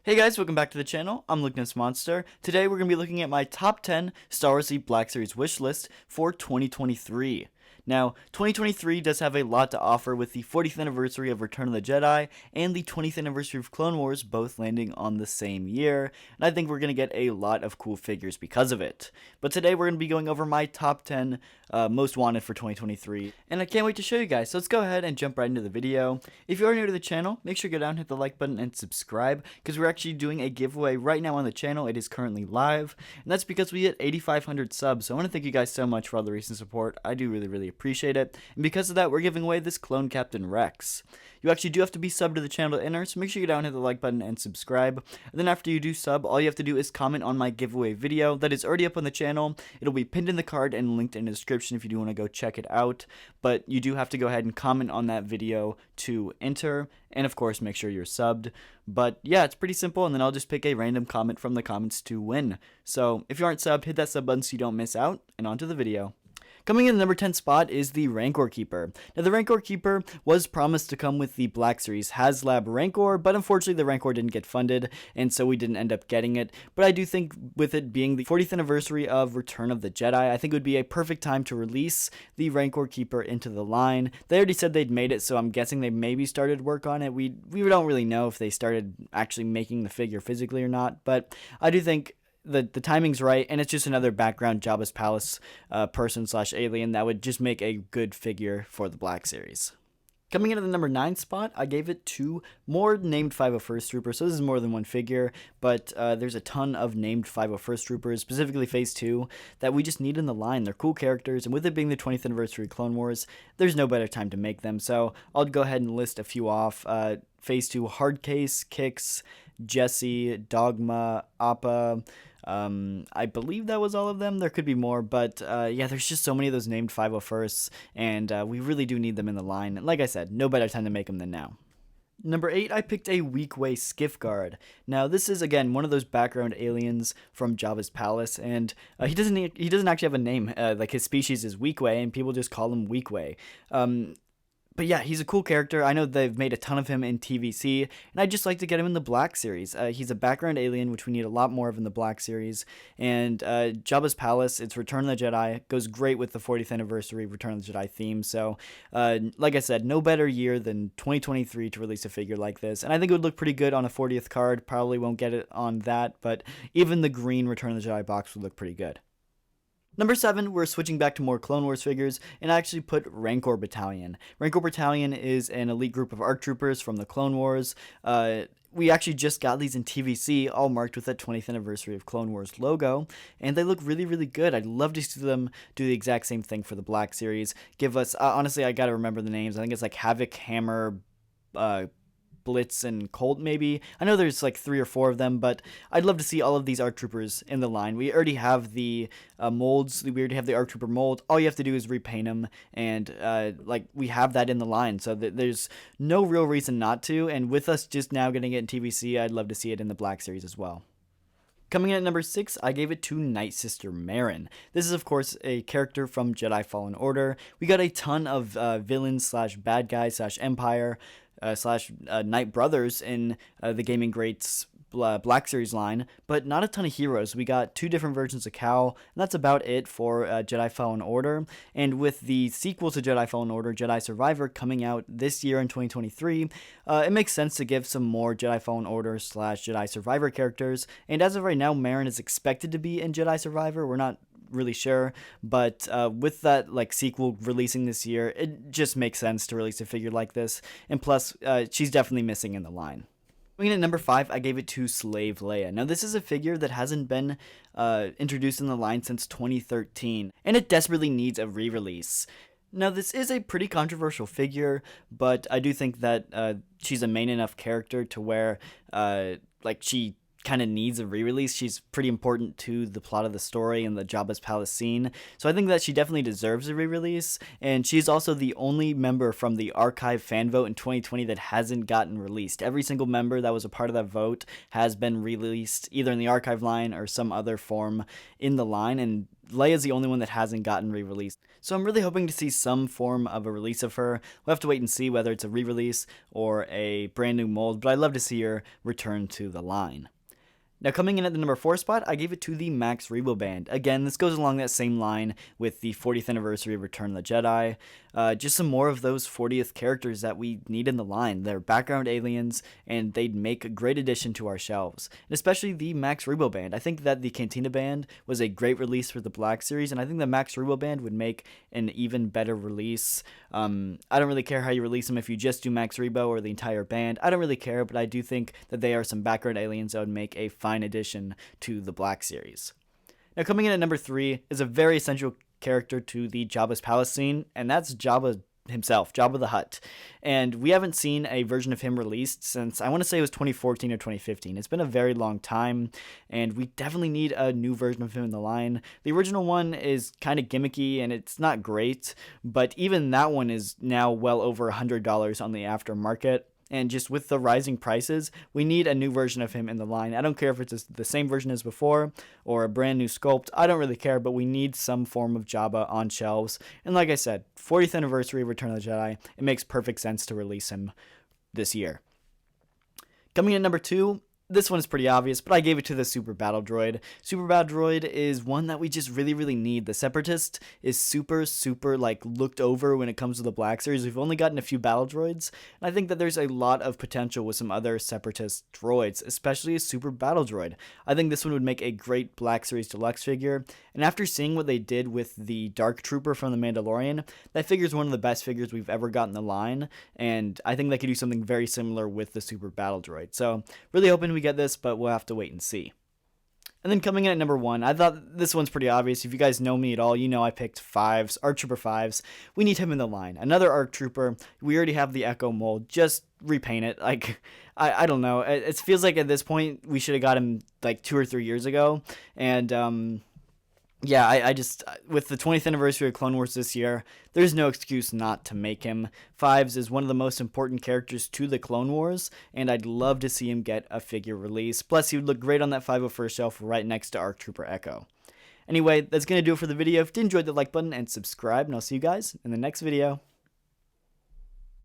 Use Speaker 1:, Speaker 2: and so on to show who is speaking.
Speaker 1: Hey guys, welcome back to the channel. I'm Lukeness Monster. Today we're going to be looking at my top 10 Star Wars Black Series wish list for 2023. Now, 2023 does have a lot to offer with the 40th anniversary of Return of the Jedi and the 20th anniversary of Clone Wars both landing on the same year, and I think we're going to get a lot of cool figures because of it. But today we're going to be going over my top 10 most wanted for 2023, and I can't wait to show you guys, so let's go ahead and jump right into the video. If you are new to the channel, make sure to go down, hit the like button, and subscribe, because we're actually doing a giveaway right now on the channel. It is currently live, and that's because we hit 8,500 subs, so I want to thank you guys so much for all the recent support. I do really appreciate it, and because of that, we're giving away this Clone Captain Rex. You actually do have to be subbed to the channel to enter, so make sure you go down, hit the like button, and subscribe. And then after you do sub, all you have to do is comment on my giveaway video that is already up on the channel. It'll be pinned in the card and linked in the description if you do want to go check it out. But you do have to go ahead and comment on that video to enter, and of course make sure you're subbed. But yeah, it's pretty simple, and then I'll just pick a random comment from the comments to win. So if you aren't subbed, hit that sub button so you don't miss out, and on to the video. Coming in the number 10 spot is the Rancor Keeper. Now, the Rancor Keeper was promised to come with the Black Series HasLab Rancor, but unfortunately the Rancor didn't get funded, and so we didn't end up getting it. But I do think with it being the 40th anniversary of Return of the Jedi, I think it would be a perfect time to release the Rancor Keeper into the line. They already said they'd made it, so I'm guessing they maybe started work on it. We don't really know if they started actually making the figure physically or not, but I do think the timing's right, and it's just another background Jabba's palace person / alien that would just make a good figure for the Black Series. Coming into the number 9 spot, I gave it to more named 501st Troopers. So this is more than one figure, but there's a ton of named 501st Troopers, specifically Phase 2, that we just need in the line. They're cool characters, and with it being the 20th anniversary of Clone Wars, there's no better time to make them. So I'll go ahead and list a few off. Phase 2, Hardcase, Kix, Jesse, Dogma, Appa. I believe that was all of them. There could be more, but yeah, there's just so many of those named 501sts, and we really do need them in the line. And like I said, no better time to make them than now. Number 8, I picked a Weequay Skiff Guard. Now, this is, again, one of those background aliens from Jabba's palace, and he doesn't actually have a name. Like, his species is Weequay, and people just call him Weequay. But yeah, he's a cool character. I know they've made a ton of him in TVC, and I'd just like to get him in the Black Series. He's a background alien, which we need a lot more of in the Black Series. And Jabba's Palace, it's Return of the Jedi, goes great with the 40th anniversary Return of the Jedi theme. So, like I said, no better year than 2023 to release a figure like this. And I think it would look pretty good on a 40th card. Probably won't get it on that, but even the green Return of the Jedi box would look pretty good. Number 7, we're switching back to more Clone Wars figures, and I actually put Rancor Battalion. Rancor Battalion is an elite group of ARC troopers from the Clone Wars. We actually just got these in TVC, all marked with that 20th anniversary of Clone Wars logo, and they look really good. I'd love to see them do the exact same thing for the Black Series. Give us, honestly, I gotta remember the names. I think it's like Havoc, Hammer, Blitz, and Colt, maybe. I know there's like 3 or 4 of them, but I'd love to see all of these ARC Troopers in the line. We already have the molds. We already have the ARC Trooper mold. All you have to do is repaint them, and like we have that in the line, so there's no real reason not to. And with us just now getting it in TVC, I'd love to see it in the Black Series as well. Coming in at number 6, I gave it to Night Sister Merrin. This is, of course, a character from Jedi Fallen Order. We got a ton of villains / bad guys / Empire / Knight Brothers in the Gaming Greats Black Series line, but not a ton of heroes. We got 2 different versions of Cal, and that's about it for Jedi Fallen Order. And with the sequel to Jedi Fallen Order, Jedi Survivor, coming out this year in 2023, it makes sense to give some more Jedi Fallen Order / Jedi Survivor characters. And as of right now, Merrin is expected to be in Jedi Survivor. We're not really sure, but with that like sequel releasing this year, it just makes sense to release a figure like this. And plus, she's definitely missing in the line. Coming in at number 5, I gave it to Slave Leia. Now, this is a figure that hasn't been introduced in the line since 2013, and it desperately needs a re-release. Now, this is a pretty controversial figure, but I do think that she's a main enough character to where like she kind of needs a re-release. She's pretty important to the plot of the story and the Jabba's palace scene, so I think that she definitely deserves a re-release. And she's also the only member from the archive fan vote in 2020 that hasn't gotten released. Every single member that was a part of that vote has been released either in the archive line or some other form in the line, and Leia's the only one that hasn't gotten re-released. So I'm really hoping to see some form of a release of her. We'll have to wait and see whether it's a re-release or a brand new mold, but I'd love to see her return to the line. Now, coming in at the number 4 spot, I gave it to the Max Rebo Band. Again, this goes along that same line with the 40th anniversary of Return of the Jedi. Just some more of those 40th characters that we need in the line. They're background aliens, and they'd make a great addition to our shelves. And especially the Max Rebo Band. I think that the Cantina Band was a great release for the Black Series, and I think the Max Rebo Band would make an even better release. I don't really care how you release them, if you just do Max Rebo or the entire band. I don't really care, but I do think that they are some background aliens that would make a fine addition to the Black Series. Now, coming in at number 3 is a very essential character to the Jabba's palace scene, and that's Jabba himself, Jabba the Hutt. And we haven't seen a version of him released since, I want to say it was 2014 or 2015. It's been a very long time, and we definitely need a new version of him in the line. The original one is kind of gimmicky, and it's not great, but even that one is now well over $100 on the aftermarket. And just with the rising prices, we need a new version of him in the line. I don't care if it's the same version as before or a brand new sculpt. I don't really care, but we need some form of Jabba on shelves. And like I said, 40th anniversary of Return of the Jedi, it makes perfect sense to release him this year. Coming in at number 2, this one is pretty obvious, but I gave it to the Super Battle Droid. Super Battle Droid is one that we just really need. The Separatist is super, looked over when it comes to the Black Series. We've only gotten a few Battle Droids, and I think that there's a lot of potential with some other Separatist droids, especially a Super Battle Droid. I think this one would make a great Black Series Deluxe figure, and after seeing what they did with the Dark Trooper from The Mandalorian, that figure is one of the best figures we've ever gotten in the line, and I think they could do something very similar with the Super Battle Droid. So, really hoping we get this, but we'll have to wait and see. And then coming in at number 1, I thought this one's pretty obvious. If you guys know me at all, you know I picked 5s, ARC Trooper 5s. We need him in the line. Another ARC Trooper. We already have the Echo mold. Just repaint it. I don't know. It feels like at this point we should have got him like 2 or 3 years ago. And yeah, I just, with the 20th anniversary of Clone Wars this year, there's no excuse not to make him. 5s is one of the most important characters to the Clone Wars, and I'd love to see him get a figure release. Plus, he would look great on that 501st shelf right next to ARC Trooper Echo. Anyway, that's going to do it for the video. If you enjoyed, the like button and subscribe, and I'll see you guys in the next video.